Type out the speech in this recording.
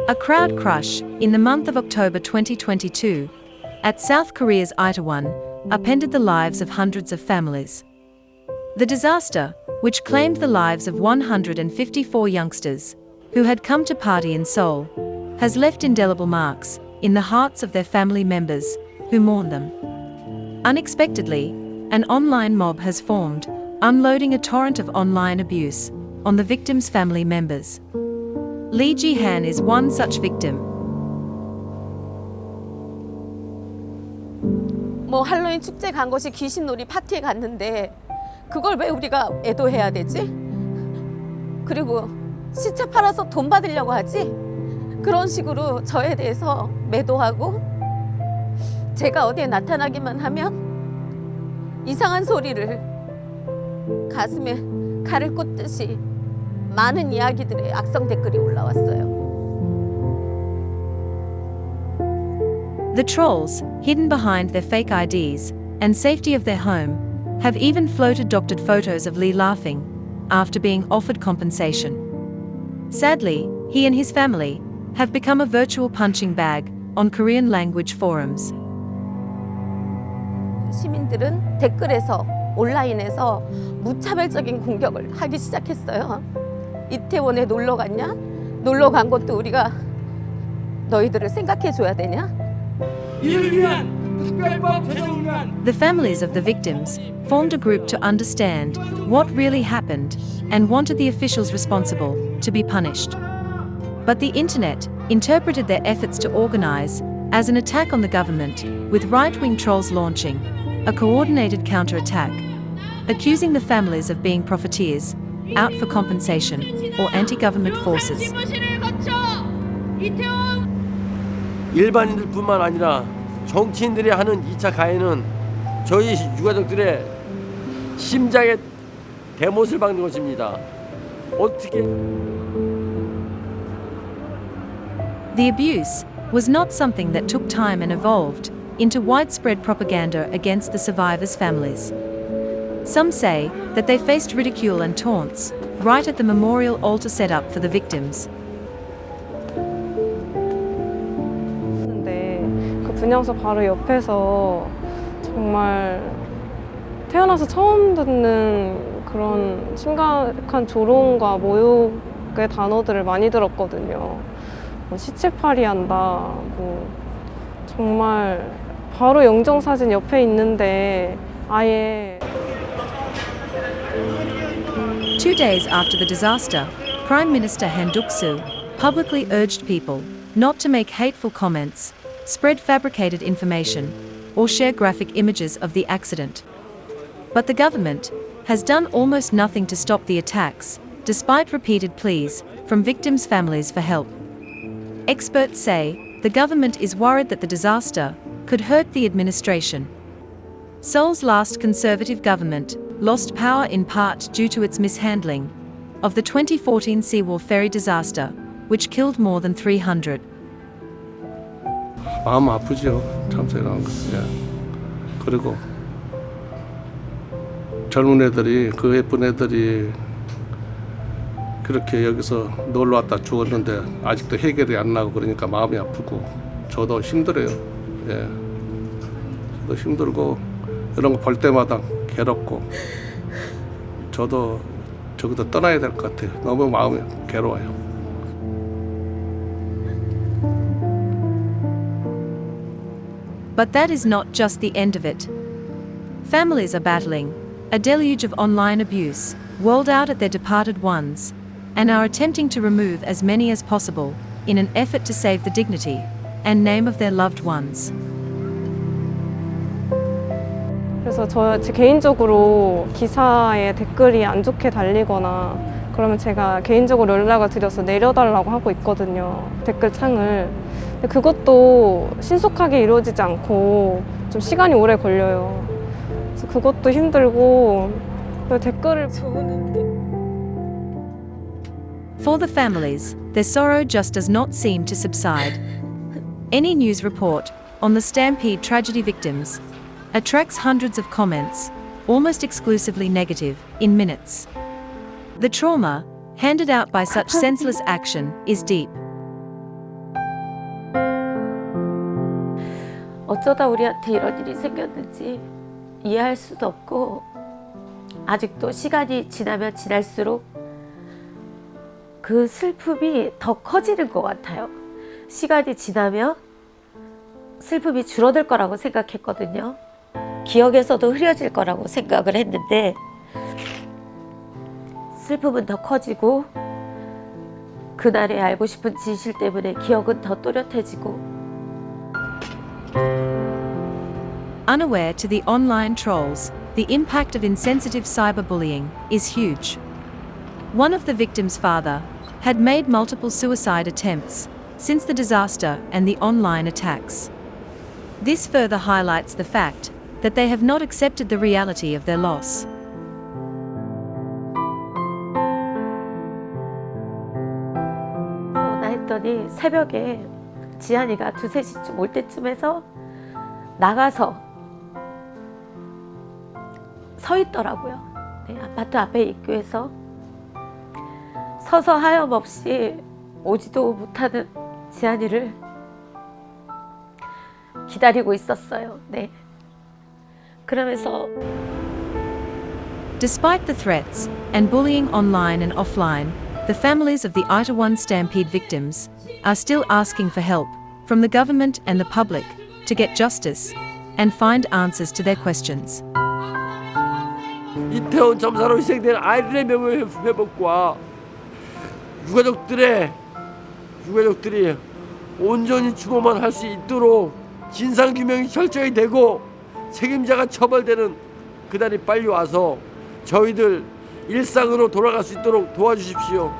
A crowd crush in the month of October 2022 at South Korea's Itaewon upended the lives of hundreds of families. The disaster, which claimed the lives of 154 youngsters who had come to party in Seoul, has left indelible marks in the hearts of their family members who mourn them. Unexpectedly, an online mob has formed, unloading a torrent of online abuse on the victims' family members. Lee Ji-han is one such victim. 할로윈 축제 간 것이 귀신놀이 파티에 갔는데 그걸 왜 우리가 애도해야 되지? 그리고 시체 팔아서 돈 받으려고 하지? 그런 식으로 저에 대해서 매도하고 제가 어디에 나타나기만 하면 이상한 소리를 가슴에 칼을 꽂듯이 많은 이야기들의 악성 댓글이 올라왔어요. The trolls, hidden behind their fake IDs and safety of their home, have even floated doctored photos of Lee laughing after being offered compensation. Sadly, he and his family have become a virtual punching bag on Korean language forums. 시민들은 댓글에서 온라인에서 무차별적인 공격을 하기 시작했어요. 이태원에 놀러 갔냐? 놀러 간 것도 우리가 너희들을 생각해 줘야 되냐? The families of the victims formed a group to understand what really happened and wanted the officials responsible to be punished. But the internet interpreted their efforts to organize as an attack on the government, with right-wing trolls launching a coordinated counterattack, accusing the families of being profiteers, out for compensation, or anti-government forces. 일반인들뿐만 아니라 정치인들이 하는 2차 가해는 저희 유가족들의 심장에 대못을 박는 것입니다. 어떻게? The abuse was not something that took time and evolved into widespread propaganda against the survivors' families. Some say that they faced ridicule and taunts right at the memorial altar set up for the victims. 분향소 바로 옆에서 정말 태어나서 처음 듣는 그런 심각한 조롱과 모욕의 단어들을 많이 들었거든요. 시체팔이 한다, 정말 바로 영정사진 옆에 있는데 아예. 2 days after the disaster, Prime Minister Han Duck-soo publicly urged people not to make hateful comments, spread fabricated information, or share graphic images of the accident. But the government has done almost nothing to stop the attacks, despite repeated pleas from victims' families for help. Experts say the government is worried that the disaster could hurt the administration. Seoul's last conservative government lost power in part due to its mishandling of the 2014 Seoul ferry disaster, which killed more than 300. 마음 아프죠. 참새랑. 그리고 젊은 애들이, 그 예쁜 애들이 그렇게 여기서 놀러 왔다 죽었는데 아직도 해결이 안 나고 그러니까 마음이 아프고 저도 힘들어요. 저도 힘들고 이런 거 볼 때마다 괴롭고 저도 저기도 떠나야 될 것 같아요. 너무 마음이 괴로워요. But that is not just the end of it. Families are battling a deluge of online abuse whirled out at their departed ones, and are attempting to remove as many as possible in an effort to save the dignity and name of their loved ones. 그래서 제 개인적으로 기사에 댓글이 안 좋게 달리거나 그러면 제가 개인적으로 연락을 드려서 내려달라고 하고 있거든요. 댓글 창을. 근데 그것도 신속하게 이루어지지 않고 좀 시간이 오래 걸려요. 그래서 그것도 힘들고 댓글을 For the families, their sorrow just does not seem to subside. Any news report on the Stampede tragedy victims attracts hundreds of comments, almost exclusively negative, in minutes. The trauma handed out by such senseless action is deep. 어쩌다 우리한테 이런 일이 생겼는지 이해할 수도 없고 아직도 시간이 지나면 지날수록 그 슬픔이 더 커지는 것 같아요. 시간이 지나면 슬픔이 줄어들 거라고 생각했거든요. 기억에서도 흐려질 거라고 생각을 했는데 슬픔은 더 커지고 그날의 알고 싶은 진실 때문에 기억은 더 또렷해지고 Unaware to the online trolls, the impact of insensitive cyberbullying is huge. One of the victim's father had made multiple suicide attempts since the disaster and the online attacks. This further highlights the fact that they have not accepted the reality of their loss. 전화 했더니 새벽에 지한이가 2, 3시쯤 올 때쯤에서 나가서 서 있더라고요. 네, 아파트 앞에 입구에서 서서 하염없이 오지도 못하는 지한이를 기다리고 있었어요. 네. 그러면서 Despite the threats and bullying online and offline, the families of the Itaewon stampede victims are still asking for help from the government and the public to get justice and find answers to their questions. 이태원 참사로 희생된 아이들의 명예 회복과 유가족들이 온전히 추모만 할 수 있도록 진상 규명이 철저히 되고 책임자가 처벌되는 그날이 빨리 와서 저희들 일상으로 돌아갈 수 있도록 도와주십시오.